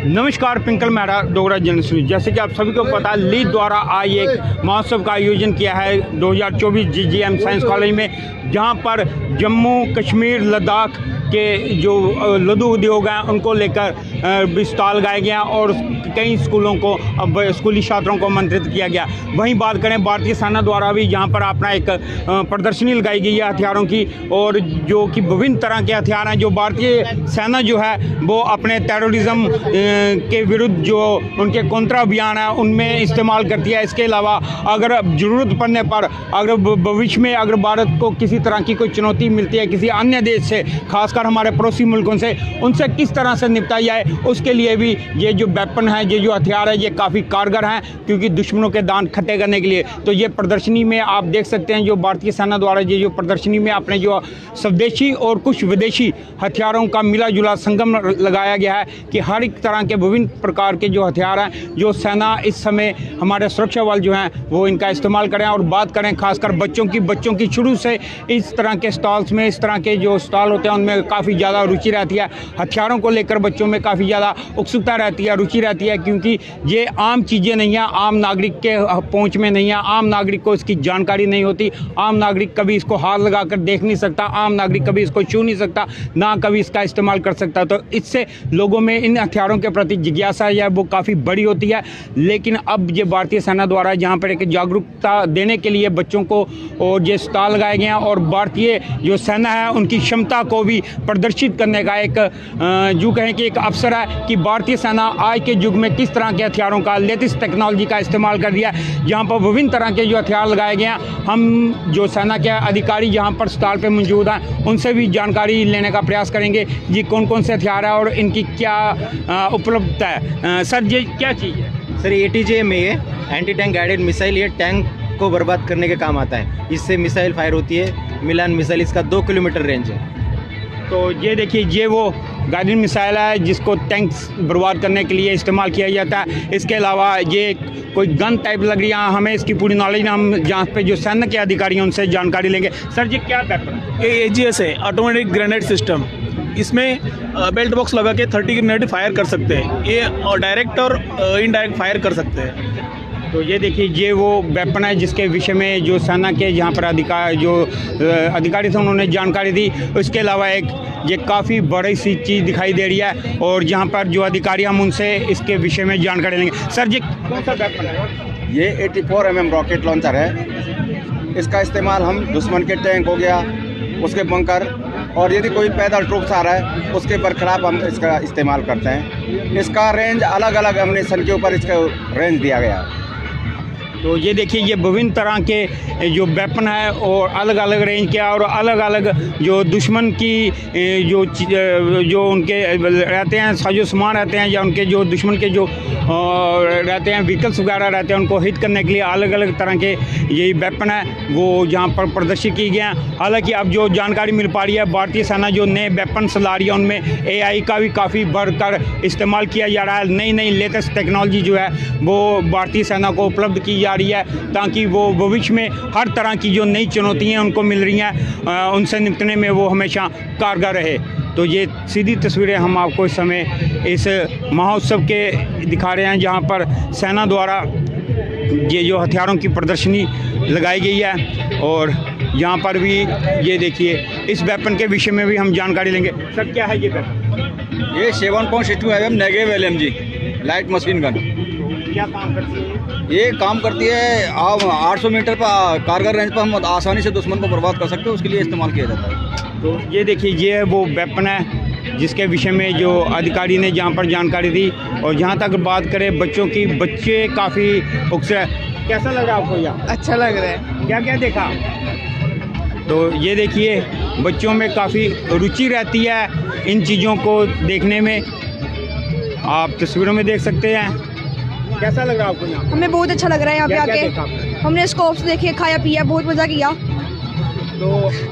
नमस्कार, पिंकल मेहरा डोगरा जर्नलिस्ट। जैसे कि आप सभी को पता है, लीड द्वारा आज एक महोत्सव का आयोजन किया है 2024 GGM साइंस कॉलेज में, जहां पर जम्मू कश्मीर लद्दाख के जो लघु उद्योग हैं उनको लेकर भी स्टॉल गाए गए और कई स्कूलों को अब स्कूली छात्रों को आमंत्रित किया गया। वहीं बात करें भारतीय सेना द्वारा भी यहाँ पर अपना एक प्रदर्शनी लगाई गई है हथियारों की, और जो कि विभिन्न तरह के हथियार हैं जो भारतीय सेना जो है वो अपने टेररिज्म के विरुद्ध जो उनके काउंटर अभियान है उनमें इस्तेमाल करती है। इसके अलावा अगर ज़रूरत पड़ने पर अगर भविष्य में अगर भारत को किसी तरह की कोई चुनौती मिलती है किसी अन्य देश से, खासकर हमारे पड़ोसी मुल्कों से, उनसे किस तरह से निपटा जाए उसके लिए भी ये जो वेपन है, ये जो हथियार है, ये काफ़ी कारगर हैं, क्योंकि दुश्मनों के दांत खट्टे करने के लिए। तो ये प्रदर्शनी में आप देख सकते हैं जो भारतीय सेना द्वारा ये जो प्रदर्शनी में अपने जो स्वदेशी और कुछ विदेशी हथियारों का मिला जुला संगम लगाया गया है कि हर एक तरह के विभिन्न प्रकार के जो हथियार हैं जो सेना इस समय हमारे सुरक्षा बल जो हैं वो इनका इस्तेमाल करें। और बात करें खासकर बच्चों की शुरू से इस तरह के स्टॉल्स में, इस तरह के जो स्टॉल होते हैं उनमें काफ़ी ज़्यादा रुचि रहती है। हथियारों को लेकर बच्चों में काफ़ी ज़्यादा उत्सुकता रहती है, रुचि रहती है, क्योंकि ये आम चीज़ें नहीं हैं, आम नागरिक के पहुंच में नहीं है, आम नागरिक को इसकी जानकारी नहीं होती, आम नागरिक कभी इसको हाथ लगाकर देख नहीं सकता, आम नागरिक कभी इसको छू नहीं सकता, ना कभी इसका इस्तेमाल कर सकता। तो इससे लोगों में इन हथियारों के प्रति जिज्ञासा है वो काफ़ी बड़ी होती है। लेकिन अब ये भारतीय सेना द्वारा जहाँ पर एक जागरूकता देने के लिए बच्चों को और ये स्टॉल लगाए गए हैं और भारतीय जो सेना है उनकी क्षमता को भी प्रदर्शित करने का एक जो कहें कि एक अवसर है कि भारतीय सेना आज के युग में किस तरह के हथियारों का, लेटेस्ट टेक्नोलॉजी का इस्तेमाल कर दिया है। यहाँ पर विभिन्न तरह के जो हथियार लगाए गए हैं, हम जो सेना के अधिकारी यहाँ पर स्टॉल पे मौजूद हैं उनसे भी जानकारी लेने का प्रयास करेंगे जी कौन कौन से हथियार है और इनकी क्या उपलब्धता है। सर ये क्या चीज़ है? सर ATJ में ये एंटी टैंक गाइडेड मिसाइल, ये टैंक को बर्बाद करने के काम आता है। इससे मिसाइल फायर होती है, मिलान मिसाइल, इसका 2 किलोमीटर रेंज है। तो ये देखिए, ये वो गाइडेड मिसाइल है जिसको टैंक्स बर्बाद करने के लिए इस्तेमाल किया जाता है। इसके अलावा ये कोई गन टाइप लग रही है, हमें इसकी पूरी नॉलेज ना, हम जहाँ पे जो सेना के अधिकारी हैं उनसे जानकारी लेंगे। सर ये क्या वेपन है? ये AGS है, ऑटोमेटिक ग्रेनेड सिस्टम। इसमें बेल्ट बॉक्स लगा के 30 ग्रेनेड फायर कर सकते हैं। ये डायरेक्ट और इनडायरेक्ट फायर कर सकते हैं। तो ये देखिए, ये वो वेपन है जिसके विषय में जो सेना के यहाँ पर अधिकारी थे उन्होंने जानकारी दी। उसके अलावा एक ये काफ़ी बड़ी सी चीज़ दिखाई दे रही है और यहाँ पर जो अधिकारी हम उनसे इसके विषय में जानकारी लेंगे। सर ये कौन सा वेपन है? ये 84 mm रॉकेट लॉन्चर है। इसका इस्तेमाल हम दुश्मन के टैंक हो गया, उसके बंकर, और यदि कोई पैदल ट्रूप्स आ रहा है उसके बरखिलाफ हम इसका इस्तेमाल करते हैं। इसका रेंज अलग अलग एमुनेशन के ऊपर इसका रेंज दिया गया है। तो ये देखिए, ये विभिन्न तरह के जो वेपन है और अलग अलग रेंज के और अलग अलग जो दुश्मन की जो उनके रहते हैं साजो सामान रहते हैं या उनके जो दुश्मन के जो रहते हैं व्हीकल्स वगैरह रहते हैं उनको हिट करने के लिए अलग अलग तरह के यही वेपन है वो यहाँ पर प्रदर्शित किए गए हैं। हालांकि अब जो जानकारी मिल पा रही है, भारतीय सेना जो नए वेपन्स ला रही है उनमें AI का भी काफ़ी बढ़कर इस्तेमाल किया जा रहा है। नई नई लेटेस्ट टेक्नोलॉजी जो है वो भारतीय सेना को उपलब्ध की जा रही है ताकि वो भविष्य में हर तरह की जो नई चुनौतियाँ उनको मिल रही हैं उनसे निपटने में वो हमेशा कारगर रहे। तो ये सीधी तस्वीरें हम आपको इस समय इस महोत्सव के दिखा रहे हैं जहाँ पर सेना द्वारा ये जो हथियारों की प्रदर्शनी लगाई गई है। और यहाँ पर भी ये देखिए, इस वेपन के विषय में भी हम जानकारी लेंगे। सर क्या है ये वेपन? ये 7.62 mm negative LMG light machine gun. क्या काम करती है? ये काम करती है, आप 800 मीटर पर कारगर रेंज पर हम आसानी से दुश्मन को बर्बाद कर सकते हैं, उसके लिए इस्तेमाल किया जाता है। तो ये देखिए, ये है वो वेपन है जिसके विषय में जो अधिकारी ने जहाँ पर जानकारी दी। और जहाँ तक बात करें बच्चों की, बच्चे काफ़ी उत्साह। कैसा लग रहा है आपको यहाँ? अच्छा लग रहा है। क्या क्या देखा? तो ये देखिए, बच्चों में काफ़ी रुचि रहती है इन चीज़ों को देखने में, आप तस्वीरों में देख सकते हैं। कैसा लग रहा है आपको यहाँ? हमें बहुत अच्छा लग रहा है यहाँ पे आके। हमने स्कोप्स देखे, खाया पिया, बहुत मज़ा किया। तो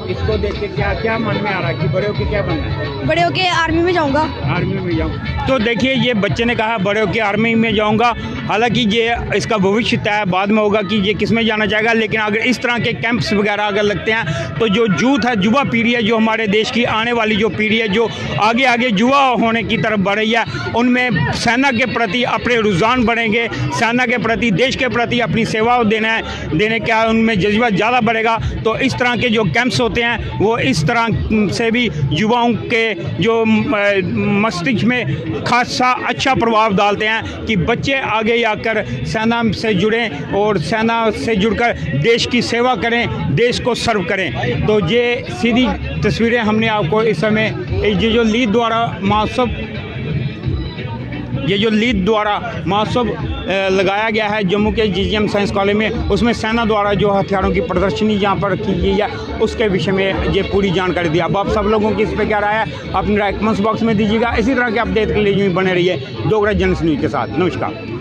इसको देख के क्या क्या मन में आ रहा है कि बड़े होके क्या बनना है? बड़े होके आर्मी में जाऊँगा। आर्मी में जाऊँ। तो देखिए, ये बच्चे ने कहा बड़े होके आर्मी में जाऊँगा हालांकि ये इसका भविष्य तय बाद में होगा कि ये किस में जाना चाहेगा, लेकिन अगर इस तरह के कैंप्स वगैरह अगर लगते हैं तो जो यूथ है, युवा पीढ़ी है, जो हमारे देश की आने वाली जो पीढ़ी है, जो आगे आगे युवा होने की तरफ बढ़ रही है, उनमें सेना के प्रति अपने रुझान बढ़ेंगे, सेना के प्रति, देश के प्रति अपनी सेवा देने का उनमें जज्बा ज़्यादा बढ़ेगा। तो इस तरह के जो कैंप्स होते हैं वो इस तरह से भी युवाओं के जो मस्तिष्क में खासा अच्छा प्रभाव डालते हैं कि बच्चे आगे आकर सेना से जुड़ें और सेना से जुड़कर देश की सेवा करें, देश को सर्व करें। तो ये सीधी तस्वीरें हमने आपको इस समय ये जो लीड द्वारा महोत्सव लगाया गया है जम्मू के GGM साइंस कॉलेज में, उसमें सेना द्वारा जो हथियारों की प्रदर्शनी यहाँ पर की गई है उसके विषय में ये पूरी जानकारी दी। अब आप सब लोगों की इस पर क्या राय है अपनी राय कमेंट्स बॉक्स में दीजिएगा। इसी तरह के अपडेट के लिए बने रहिए डोगरा जनरल्स न्यूज़ के साथ। नमस्कार।